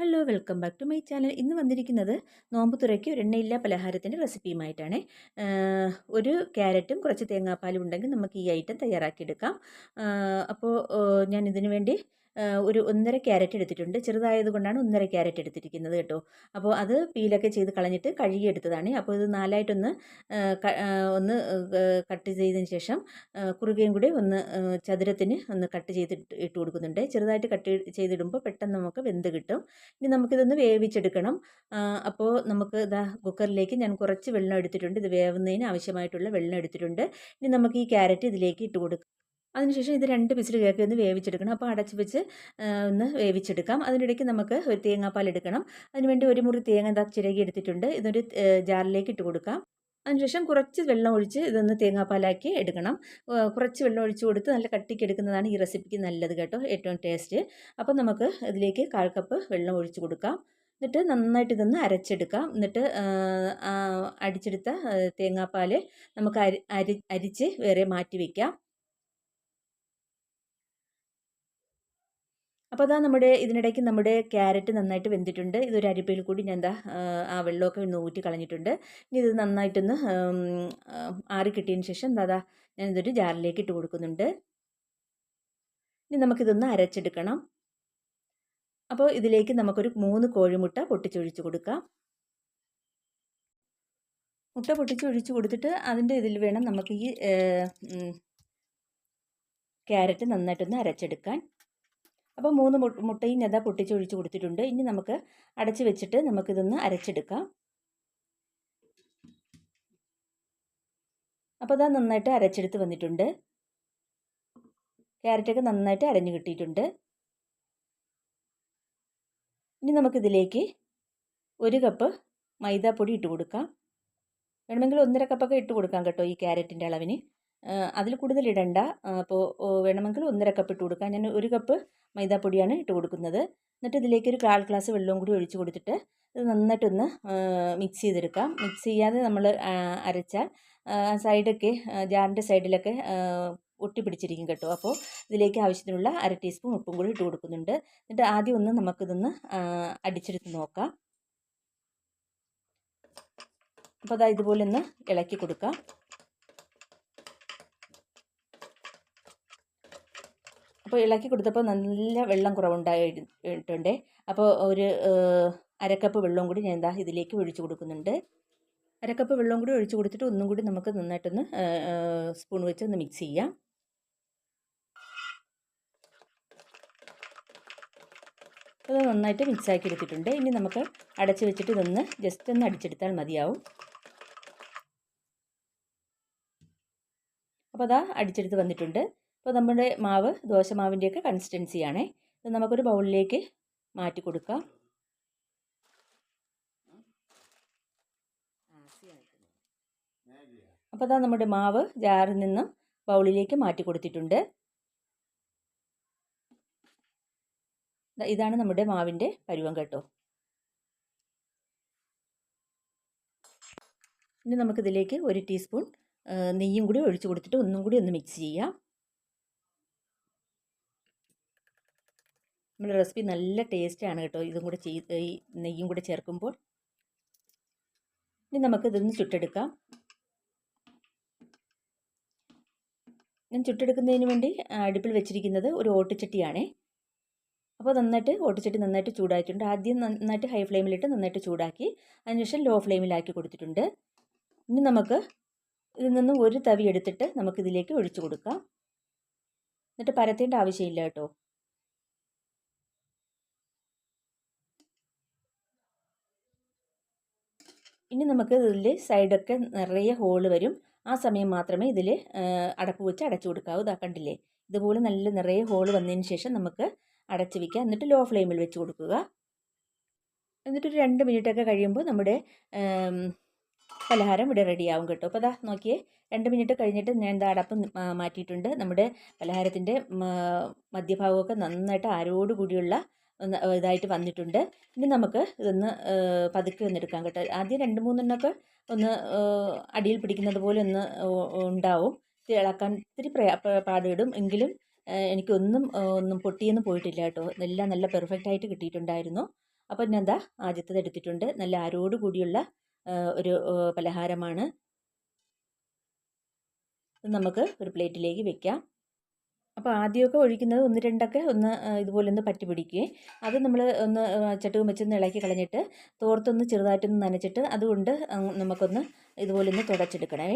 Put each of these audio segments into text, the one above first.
Hello welcome back to my channel. ഇന്ന് വന്നിരിക്കുന്നത് നോമ്പ് തുറയ്ക്ക് ഒരു എണ്ണയില്ലാ പലഹാരത്തിൻ്റെ റെസിപ്പിയുമായിട്ടാണ്. ഒരു ക്യാരറ്റും കുറച്ച് തേങ്ങാപ്പാലും ഉണ്ടെങ്കിൽ നമുക്ക് ഈ ഐറ്റം തയ്യാറാക്കിയെടുക്കാം. അപ്പോൾ ഞാൻ ഇതിനു വേണ്ടി ഒരു 1.5 ക്യാരറ്റ് എടുത്തിട്ടുണ്ട്. ചെറുതായതുകൊണ്ടാണ് 1.5 ക്യാരറ്റ് എടുത്തിരിക്കുന്നത് കേട്ടോ. അപ്പോൾ അത് പീലൊക്കെ ചെയ്ത് കളഞ്ഞിട്ട് കഴുകിയെടുത്തതാണ്. അപ്പോൾ ഇത് നാലായിട്ടൊന്ന് ഒന്ന് കട്ട് ചെയ്തതിന് ശേഷം കുറുകയും കൂടി ഒന്ന് ചതുരത്തിന് ഒന്ന് കട്ട് ചെയ്തിട്ട് ഇട്ട് കൊടുക്കുന്നുണ്ട്. ചെറുതായിട്ട് കട്ട് ചെയ്തിടുമ്പോൾ പെട്ടെന്ന് നമുക്ക് വെന്ത് കിട്ടും. ഇനി നമുക്കിതൊന്ന് വേവിച്ചെടുക്കണം. അപ്പോൾ നമുക്ക് ഇതാ കുക്കറിലേക്ക് ഞാൻ കുറച്ച് വെള്ളം എടുത്തിട്ടുണ്ട്. ഇത് വേവുന്നതിന് ആവശ്യമായിട്ടുള്ള വെള്ളം എടുത്തിട്ടുണ്ട്. ഇനി നമുക്ക് ഈ ക്യാരറ്റ് ഇതിലേക്ക് ഇട്ട് കൊടുക്കാം. അതിനുശേഷം ഇത് 2 വിസിൽ കയറ്റി ഒന്ന് വേവിച്ചെടുക്കണം. അപ്പോൾ അടച്ച് വെച്ച് ഒന്ന് വേവിച്ചെടുക്കാം. അതിനിടയ്ക്ക് നമുക്ക് ഒരു തേങ്ങാപ്പാൽ എടുക്കണം. അതിനുവേണ്ടി ഒരു മുറി തേങ്ങ ഇതാ ചിരകി എടുത്തിട്ടുണ്ട്. ഇതൊരു ജാറിലേക്ക് ഇട്ട് കൊടുക്കാം. അതിനുശേഷം കുറച്ച് വെള്ളം ഒഴിച്ച് ഇതൊന്ന് തേങ്ങാപ്പാലാക്കി എടുക്കണം. കുറച്ച് വെള്ളം ഒഴിച്ച് കൊടുത്ത് നല്ല കട്ടിക്ക് എടുക്കുന്നതാണ് ഈ റെസിപ്പിക്ക് നല്ലത് കേട്ടോ, ഏറ്റവും ടേസ്റ്റ്. അപ്പോൾ നമുക്ക് ഇതിലേക്ക് 1/4 കപ്പ് വെള്ളം ഒഴിച്ച് കൊടുക്കാം. എന്നിട്ട് നന്നായിട്ട് ഇതൊന്ന് അരച്ചെടുക്കാം. എന്നിട്ട് അടിച്ചെടുത്ത തേങ്ങാപ്പാൽ നമുക്ക് അരിച്ച് വേറെ മാറ്റി വയ്ക്കാം. അപ്പോൾ അതാ ഇതിനിടയ്ക്ക് നമ്മുടെ ക്യാരറ്റ് നന്നായിട്ട് വെന്തിട്ടുണ്ട്. ഇതൊരു അരിപ്പയിൽ കൂടി ഞാൻ എന്താ ആ വെള്ളമൊക്കെ ഒന്ന് ഊറ്റി കളഞ്ഞിട്ടുണ്ട്. ഇനി ഇത് നന്നായിട്ടൊന്ന് ആറി കിട്ടിയതിന് ശേഷം എന്താ ഞാനിതൊരു ജാറിലേക്ക് ഇട്ട് കൊടുക്കുന്നുണ്ട്. ഇനി നമുക്കിതൊന്ന് അരച്ചെടുക്കണം. അപ്പോൾ ഇതിലേക്ക് നമുക്കൊരു 3 കോഴിമുട്ട പൊട്ടിച്ചൊഴിച്ച് കൊടുക്കാം. മുട്ട പൊട്ടിച്ചൊഴിച്ച് കൊടുത്തിട്ട് അതിൻ്റെ ഇതിൽ വേണം നമുക്ക് ഈ ക്യാരറ്റ് നന്നായിട്ടൊന്ന് അരച്ചെടുക്കാൻ. അപ്പോൾ 3 മുട്ടയും ഞാൻ പൊട്ടിച്ചൊഴിച്ച് കൊടുത്തിട്ടുണ്ട്. ഇനി നമുക്ക് അടച്ച് വെച്ചിട്ട് നമുക്കിതൊന്ന് അരച്ചെടുക്കാം. അപ്പോൾ അതാ നന്നായിട്ട് അരച്ചെടുത്ത് വന്നിട്ടുണ്ട്. ക്യാരറ്റൊക്കെ നന്നായിട്ട് അരഞ്ഞു കിട്ടിയിട്ടുണ്ട്. ഇനി നമുക്കിതിലേക്ക് 1 കപ്പ് മൈദാപ്പൊടി ഇട്ട് കൊടുക്കാം. വേണമെങ്കിൽ 1.5 കപ്പൊക്കെ ഇട്ട് കൊടുക്കാം കേട്ടോ ഈ ക്യാരറ്റിൻ്റെ അളവിന്. അതിൽ കൂടുതൽ ഇടണ്ട. അപ്പോൾ വേണമെങ്കിൽ 1.5 കപ്പ് ഇട്ട് കൊടുക്കാം. ഞാൻ 1 കപ്പ് മൈദാപ്പൊടിയാണ് ഇട്ട് കൊടുക്കുന്നത്. എന്നിട്ട് ഇതിലേക്ക് ഒരു 1/4 ഗ്ലാസ് വെള്ളവും കൂടി ഒഴിച്ച് കൊടുത്തിട്ട് ഇത് നന്നായിട്ടൊന്ന് മിക്സ് ചെയ്തെടുക്കാം. മിക്സ് ചെയ്യാതെ നമ്മൾ അരച്ചാൽ സൈഡൊക്കെ ജാറിൻ്റെ സൈഡിലൊക്കെ ഒട്ടിപ്പിടിച്ചിരിക്കും കേട്ടോ. അപ്പോൾ ഇതിലേക്ക് ആവശ്യത്തിനുള്ള 1/2 ടീസ്പൂൺ ഉപ്പും കൂടി ഇട്ട് കൊടുക്കുന്നുണ്ട്. എന്നിട്ട് ആദ്യം ഒന്ന് നമുക്കിതൊന്ന് അടിച്ചെടുത്ത് നോക്കാം. അപ്പോൾ അതാ ഇതുപോലെ ഒന്ന് ഇളക്കി കൊടുക്കാം. അപ്പോൾ ഇളക്കി കൊടുത്തപ്പോൾ നല്ല വെള്ളം കുറവുണ്ടായിട്ടുണ്ട്. അപ്പോൾ ഒരു 1/2 കപ്പ് വെള്ളവും കൂടി ഞാൻ ഇതിലേക്ക് ഒഴിച്ച് കൊടുക്കുന്നുണ്ട്. 1/2 കപ്പ് വെള്ളവും കൂടി ഒഴിച്ച് കൊടുത്തിട്ട് ഒന്നും കൂടി നമുക്ക് നന്നായിട്ടൊന്ന് സ്പൂൺ വെച്ച് ഒന്ന് മിക്സ് ചെയ്യാം. അത് നന്നായിട്ട് മിക്സാക്കി എടുത്തിട്ടുണ്ട്. ഇനി നമുക്ക് അടച്ച് വെച്ചിട്ട് ഇതൊന്ന് ജസ്റ്റ് ഒന്ന് അടിച്ചെടുത്താൽ മതിയാവും. അപ്പോൾ അതാ അടിച്ചെടുത്ത് വന്നിട്ടുണ്ട്. അപ്പോൾ നമ്മുടെ മാവ് ദോശമാവിൻ്റെയൊക്കെ കൺസിസ്റ്റൻസിയാണേ. ഇത് നമുക്കൊരു ബൗളിലേക്ക് മാറ്റി കൊടുക്കാം. അപ്പോൾ അതാ നമ്മുടെ മാവ് ജാറിൽ നിന്നും ബൗളിലേക്ക് മാറ്റി കൊടുത്തിട്ടുണ്ട്. ഇതാണ് നമ്മുടെ മാവിൻ്റെ പരുവം കേട്ടോ. ഇനി നമുക്കിതിലേക്ക് 1 ടീസ്പൂൺ നെയ്യും കൂടി ഒഴിച്ച് കൊടുത്തിട്ട് ഒന്നും കൂടി ഒന്ന് മിക്സ് ചെയ്യാം. നമ്മുടെ റെസിപ്പി നല്ല ടേസ്റ്റാണ് കേട്ടോ, ഇതും കൂടെ ഈ നെയ്യും കൂടെ ചേർക്കുമ്പോൾ. ഇനി നമുക്കിതൊന്ന് ചുട്ടെടുക്കാം. ഞാൻ ചുട്ടെടുക്കുന്നതിന് വേണ്ടി അടുപ്പിൽ വെച്ചിരിക്കുന്നത് ഒരു ഓട്ടുചട്ടിയാണേ. അപ്പോൾ ഓട്ടുചട്ടി നന്നായിട്ട് ചൂടായിട്ടുണ്ട്. ആദ്യം നന്നായിട്ട് ഹൈ ഫ്ലെയിമിലിട്ട് നന്നായിട്ട് ചൂടാക്കി അതിനുശേഷം ലോ ഫ്ലെയിമിലാക്കി കൊടുത്തിട്ടുണ്ട്. ഇനി നമുക്ക് ഇതിൽ നിന്നും ഒരു തവി എടുത്തിട്ട് നമുക്കിതിലേക്ക് ഒഴിച്ചു കൊടുക്കാം. എന്നിട്ട് പരത്തേണ്ട ആവശ്യമില്ല കേട്ടോ. ഇനി നമുക്ക് ഇതിൽ സൈഡൊക്കെ നിറയെ ഹോള് വരും. ആ സമയം മാത്രമേ ഇതിൽ അടപ്പ് വെച്ച് അടച്ചു കൊടുക്കാവൂ. ഇതാ കണ്ടില്ലേ, ഇതുപോലെ നല്ല നിറയെ ഹോള് വന്നതിന് ശേഷം നമുക്ക് അടച്ച് വയ്ക്കുക. എന്നിട്ട് ലോ ഫ്ലെയിമിൽ വെച്ച് കൊടുക്കുക. എന്നിട്ടൊരു 2 മിനിറ്റൊക്കെ കഴിയുമ്പോൾ നമ്മുടെ പലഹാരം ഇവിടെ റെഡിയാവും കേട്ടോ. അപ്പോൾ അതാ നോക്കിയേ, 2 മിനിറ്റ് കഴിഞ്ഞിട്ട് ഞാൻ അടപ്പ് മാറ്റിയിട്ടുണ്ട്. നമ്മുടെ പലഹാരത്തിൻ്റെ മധ്യഭാഗമൊക്കെ നന്നായിട്ട് ആരോട് കൂടിയുള്ള ഇതായിട്ട് വന്നിട്ടുണ്ട്. ഇനി നമുക്ക് ഇതൊന്ന് പതുക്കെ ഒന്ന് എടുക്കാം കേട്ടോ. ആദ്യം 2-3 എണ്ണമൊക്കെ ഒന്ന് അടിയിൽ പിടിക്കുന്നത് പോലെ ഒന്ന് ഉണ്ടാവും. ഇളക്കാൻ ഇത്തിരി പാടുപെടും. എങ്കിലും എനിക്കൊന്നും പൊട്ടിയൊന്നും പോയിട്ടില്ല കേട്ടോ. എല്ലാം നല്ല പെർഫെക്റ്റ് ആയിട്ട് കിട്ടിയിട്ടുണ്ടായിരുന്നു. അപ്പോൾ ഞാൻ എന്താ ആദ്യത്തേത് എടുത്തിട്ടുണ്ട്. നല്ല ആരോട് കൂടിയുള്ള ഒരു പലഹാരമാണ്. ഇത് നമുക്ക് ഒരു പ്ലേറ്റിലേക്ക് വെക്കാം. അപ്പോൾ ആദ്യമൊക്കെ ഒഴിക്കുന്നത് ഒന്ന് രണ്ടൊക്കെ ഒന്ന് ഇതുപോലെ ഒന്ന് പറ്റി പിടിക്കുകയും അത് നമ്മൾ ഒന്ന് ചട്ടുകം വെച്ചൊന്ന് ഇളക്കി കളഞ്ഞിട്ട് തോർത്തൊന്ന് ചെറുതായിട്ടൊന്ന് നനച്ചിട്ട് അതുകൊണ്ട് നമുക്കൊന്ന് ഇതുപോലെ ഒന്ന് തുടച്ചെടുക്കണേ.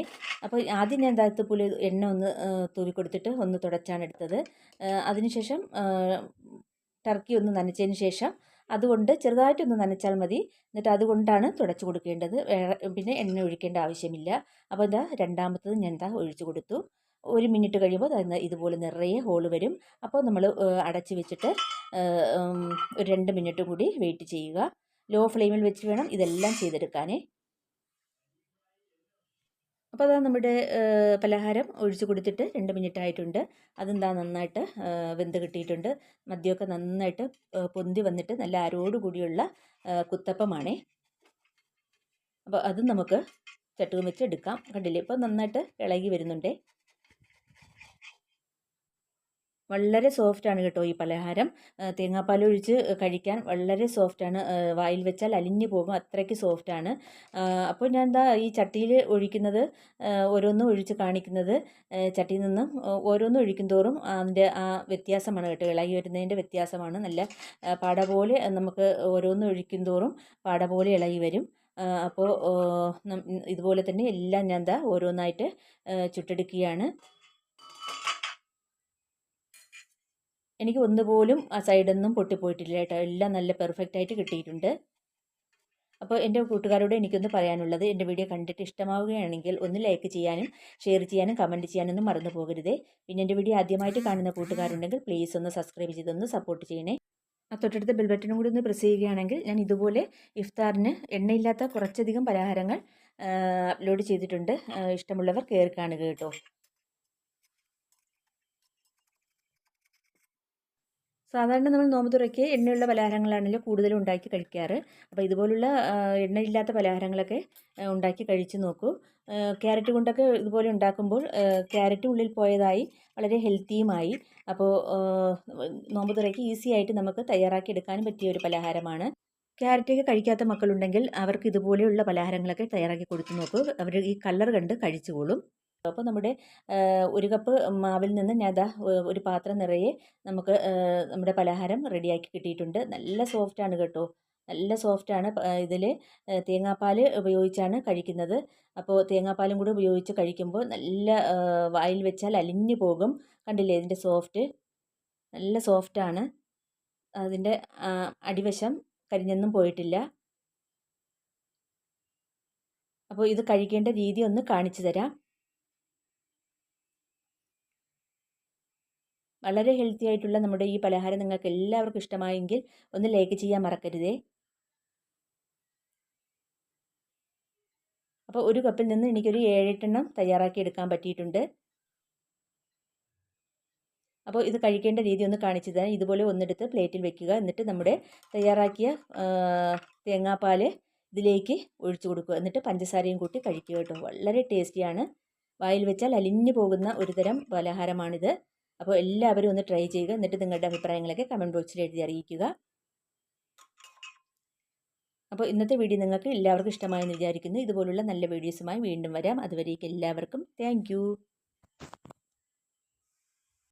അപ്പോൾ ആദ്യം ഞാൻ പോലെ എണ്ണ ഒന്ന് തൂവി കൊടുത്തിട്ട് ഒന്ന് തുടച്ചാണ് എടുത്തത്. അതിനുശേഷം ടർക്കി ഒന്ന് നനച്ചതിന് ശേഷം അതുകൊണ്ട് ചെറുതായിട്ടൊന്ന് നനച്ചാൽ മതി. എന്നിട്ട് അതുകൊണ്ടാണ് തുടച്ചു കൊടുക്കേണ്ടത്. പിന്നെ എണ്ണ ഒഴിക്കേണ്ട ആവശ്യമില്ല. അപ്പോൾ ഇതാ രണ്ടാമത്തത് ഞാൻ ഒഴിച്ചു കൊടുത്തു. 1 മിനിറ്റ് കഴിയുമ്പോൾ ഇതുപോലെ നിറയെ ഹോൾ വരും. അപ്പോൾ നമ്മൾ അടച്ച് വെച്ചിട്ട് ഒരു 2 മിനിറ്റ് കൂടി വെയിറ്റ് ചെയ്യുക. ലോ ഫ്ലെയിമിൽ വെച്ച് വേണം ഇതെല്ലാം ചെയ്തെടുക്കാനേ. അപ്പോൾ അതാ നമ്മുടെ പലഹാരം ഒഴിച്ച് കൊടുത്തിട്ട് 2 മിനിറ്റ് ആയിട്ടുണ്ട്. അതെന്താ നന്നായിട്ട് വെന്ത് കിട്ടിയിട്ടുണ്ട്. മദ്യമൊക്കെ നന്നായിട്ട് പൊന്തി വന്നിട്ട് നല്ല അരോട് കൂടിയുള്ള കുത്തപ്പമാണേ. അപ്പോൾ അതും നമുക്ക് ചട്ടുകം വെച്ച് എടുക്കാം. കണ്ടില്ലേ, ഇപ്പോൾ നന്നായിട്ട് ഇളകി വരുന്നുണ്ടേ. വളരെ സോഫ്റ്റാണ് കേട്ടോ ഈ പലഹാരം. തേങ്ങാപ്പാൽ ഒഴിച്ച് കഴിക്കാൻ വളരെ സോഫ്റ്റാണ്. വായിൽ വെച്ചാൽ അലിഞ്ഞു പോകും, അത്രയ്ക്ക് സോഫ്റ്റാണ്. അപ്പോൾ ഞാൻ എന്താ ഈ ചട്ടിയിൽ ഒഴിക്കുന്നത്, ഓരോന്നും ഒഴിച്ച് കാണിക്കുന്നത്. ചട്ടിയിൽ നിന്നും ഓരോന്നും ഒഴിക്കും തോറും അതിൻ്റെ ആ വ്യത്യാസമാണ് കേട്ടോ, ഇളകി വരുന്നതിൻ്റെ വ്യത്യാസമാണ്. നല്ല പാട പോലെ നമുക്ക് ഓരോന്നും ഒഴിക്കും തോറും പാട പോലെ ഇളകി വരും. അപ്പോൾ ഇതുപോലെ തന്നെ എല്ലാം ഞാൻ എന്താ ഓരോന്നായിട്ട് ചുട്ടെടുക്കുകയാണ്. എനിക്ക് ഒന്നുപോലും ആ സൈഡൊന്നും പൊട്ടിപ്പോയിട്ടില്ല കേട്ടോ. എല്ലാം നല്ല പെർഫെക്റ്റ് ആയിട്ട് കിട്ടിയിട്ടുണ്ട്. അപ്പോൾ എൻ്റെ കൂട്ടുകാരോട് എനിക്കൊന്ന് പറയാനുള്ളത്, എൻ്റെ വീഡിയോ കണ്ടിട്ട് ഇഷ്ടമാവുകയാണെങ്കിൽ ഒന്ന് ലൈക്ക് ചെയ്യാനും ഷെയർ ചെയ്യാനും കമൻറ്റ് ചെയ്യാനൊന്നും മറന്നു പോകരുതേ. പിന്നെ എൻ്റെ വീഡിയോ ആദ്യമായിട്ട് കാണുന്ന കൂട്ടുകാരുണ്ടെങ്കിൽ പ്ലീസ് ഒന്ന് സബ്സ്ക്രൈബ് ചെയ്തൊന്ന് സപ്പോർട്ട് ചെയ്യണേ. ആ തൊട്ടടുത്ത ബെൽ ബട്ടണും കൂടി ഒന്ന് പ്രസ് ചെയ്യുകയാണെങ്കിൽ ഞാൻ ഇതുപോലെ ഇഫ്താറിന് എണ്ണയില്ലാത്ത കുറച്ചധികം പലഹാരങ്ങൾ അപ്ലോഡ് ചെയ്തിട്ടുണ്ട്. ഇഷ്ടമുള്ളവർ കയറി കാണുക കേട്ടോ. സാധാരണ നമ്മൾ നോമ്പ് തുറയ്ക്ക് എണ്ണയുള്ള പലഹാരങ്ങളാണല്ലോ കൂടുതലും ഉണ്ടാക്കി കഴിക്കാറ്. അപ്പോൾ ഇതുപോലുള്ള എണ്ണയില്ലാത്ത പലഹാരങ്ങളൊക്കെ ഉണ്ടാക്കി കഴിച്ച് നോക്കൂ. ക്യാരറ്റ് കൊണ്ടൊക്കെ ഇതുപോലെ ഉണ്ടാക്കുമ്പോൾ ക്യാരറ്റ് ഉള്ളിൽ പോയതായി വളരെ ഹെൽത്തിയുമായി. അപ്പോൾ നോമ്പ് തുറയ്ക്ക് ഈസി ആയിട്ട് നമുക്ക് തയ്യാറാക്കി എടുക്കാനും പറ്റിയ ഒരു പലഹാരമാണ്. ക്യാരറ്റൊക്കെ കഴിക്കാത്ത മക്കളുണ്ടെങ്കിൽ അവർക്ക് ഇതുപോലെയുള്ള പലഹാരങ്ങളൊക്കെ തയ്യാറാക്കി കൊടുത്തു നോക്കൂ. അവർ ഈ കളർ കണ്ട് കഴിച്ചുകൊള്ളും. അപ്പോൾ നമ്മുടെ 1 കപ്പ് മാവിൽ നിന്ന് ഞാൻ ഒരു പാത്രം നിറയെ നമുക്ക് നമ്മുടെ പലഹാരം റെഡിയാക്കി കിട്ടിയിട്ടുണ്ട്. നല്ല സോഫ്റ്റാണ് കേട്ടോ, നല്ല സോഫ്റ്റാണ്. ഇതിൽ തേങ്ങാപ്പാൽ ഉപയോഗിച്ചാണ് കഴിക്കുന്നത്. അപ്പോൾ തേങ്ങാപ്പാലും കൂടി ഉപയോഗിച്ച് കഴിക്കുമ്പോൾ നല്ല വായിൽ വെച്ചാൽ അലിഞ്ഞു പോകും. കണ്ടില്ലേ ഇതിൻ്റെ സോഫ്റ്റ്, നല്ല സോഫ്റ്റാണ്. അതിൻ്റെ അടിവശം കരിഞ്ഞൊന്നും പോയിട്ടില്ല. അപ്പോൾ ഇത് കഴിക്കേണ്ട രീതി ഒന്ന് കാണിച്ചു തരാം. വളരെ ഹെൽത്തി ആയിട്ടുള്ള നമ്മുടെ ഈ പലഹാരം നിങ്ങൾക്ക് എല്ലാവർക്കും ഇഷ്ടമായെങ്കിൽ ഒന്ന് ലൈക്ക് ചെയ്യാൻ മറക്കരുതേ. അപ്പോൾ 1 കപ്പിൽ നിന്ന് എനിക്കൊരു 7-8 എണ്ണം തയ്യാറാക്കി എടുക്കാൻ പറ്റിയിട്ടുണ്ട്. അപ്പോൾ ഇത് കഴിക്കേണ്ട രീതി ഒന്ന് കാണിച്ചു തരാം. ഇതുപോലെ ഒന്നെടുത്ത് പ്ലേറ്റിൽ വെക്കുക. എന്നിട്ട് നമ്മുടെ തയ്യാറാക്കിയ തേങ്ങാപ്പാൽ ഇതിലേക്ക് ഒഴിച്ചു കൊടുക്കുക. എന്നിട്ട് പഞ്ചസാരയും കൂട്ടി കഴിക്കുക കേട്ടോ. വളരെ ടേസ്റ്റിയാണ്. വായിൽ വെച്ചാൽ അലിഞ്ഞു പോകുന്ന ഒരു തരം പലഹാരമാണിത്. അപ്പോൾ എല്ലാവരും ഒന്ന് ട്രൈ ചെയ്യുക. എന്നിട്ട് നിങ്ങളുടെ അഭിപ്രായങ്ങളൊക്കെ കമൻറ്റ് ബോക്സിൽ എഴുതി അറിയിക്കുക. അപ്പോൾ ഇന്നത്തെ വീഡിയോ നിങ്ങൾക്ക് എല്ലാവർക്കും ഇഷ്ടമായെന്ന് വിചാരിക്കുന്നു. ഇതുപോലുള്ള നല്ല വീഡിയോസുമായി വീണ്ടും വരാം. അതുവരേക്കും എല്ലാവർക്കും താങ്ക്